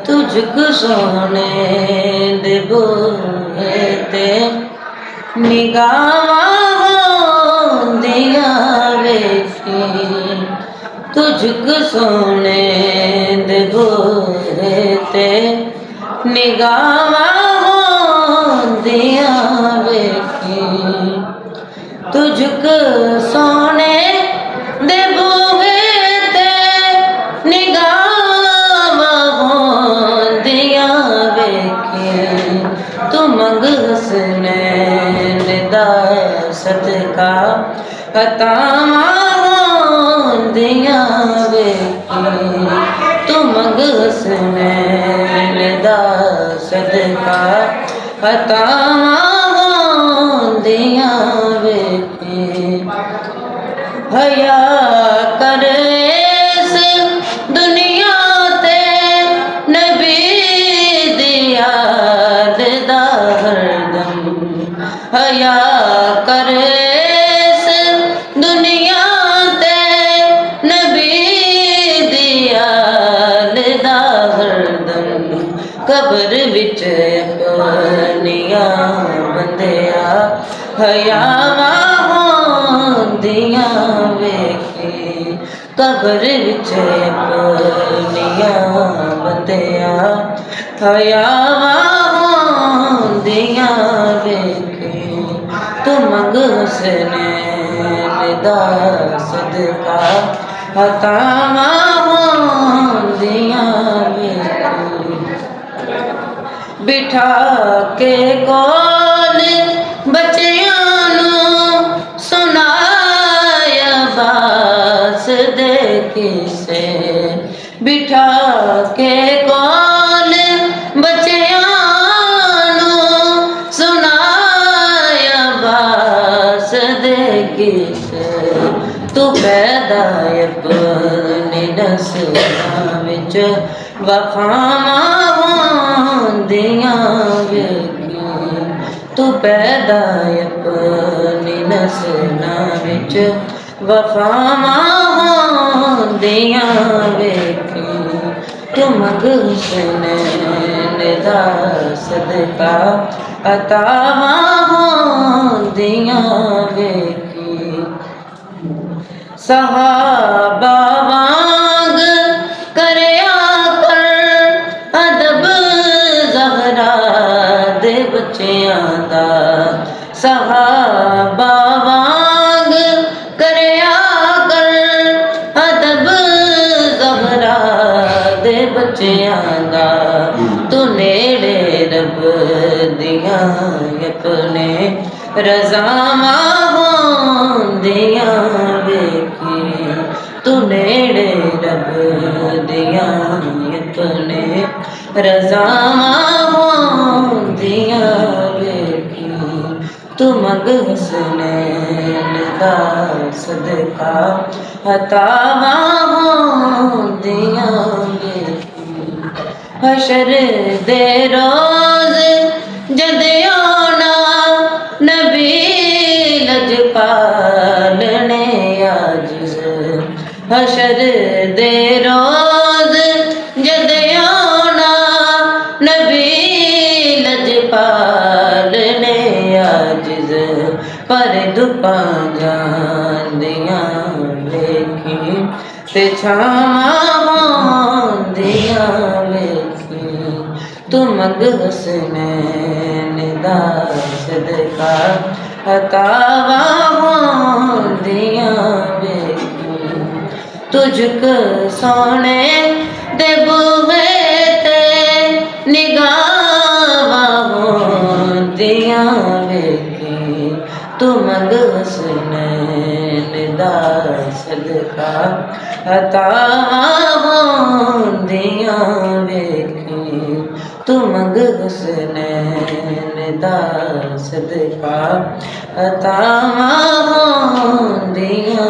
तुझको सोने दे बूहे ते निगाहां दिया वेखी। तुझको सोने दे बूहे ते निगाहां दिया वेखी। तुझको सोने दे बूहे ते निगाहां दिया वेखी। तू मंग हसनैन दा सदका अतावां दिया वेखी। तू मंग हसनैन दा सदका अतावां दिया वेखी। हया कर इस दुनिया ते नबी दी याद दा हरदम। हया कर इस दुनिया ते नबी दी याद दा हरदम। कब्र विच अपनिया बंदिया हयावां दिया वेखी। कब्र विच अपनिया बंदिया हयावां दिया वेखी। तू मंग हसनैन दा सदका अतावां दिया वेखी। बिठा के कोल बच्चियां नूं सुनाया बास दे किसे। बिठा के कोल बच्चियां नूं सुनाया बास दे किसे। तू पैदा अपनी नस्लां विच वफावां दिया वेखी। तू पैदा अपनी नस्लां विच वफावां दिया वेखी। तू मंग हसनैन दा सदका अतावां दिया वेखी। सहाबा वांग करया कर अदब ज़हरा दे बच्चियां दा। सहाबा वांग करया कर अदब ज़हरा दे बच्चियां दा। तू नेड़े रब दिया अपने रज़ावां दिया वेखी। तू नेड़े रब दिया अपने रज़ावां दिया वेखी। तू मंग हसनैन दा सदका अतावां दिया वेखी। हशर दे रोज़ जद आना नबी लजपाल ने आजिज़। हशर दे रोज़ जद आना नबी लजपाल ने आजिज़। पर दुपा जांदिया वेखी ते छावां दिया वेखी। तू मंग हसनैन दा सदका अतावां दिया वेखी। तुझको सोने दे बूहे ते निगाहां दिया वेखी। तू मंग हसनैन दा सदका अतावां दिया वेखी। तू मंग हसनैन दा सदका अतावां दिया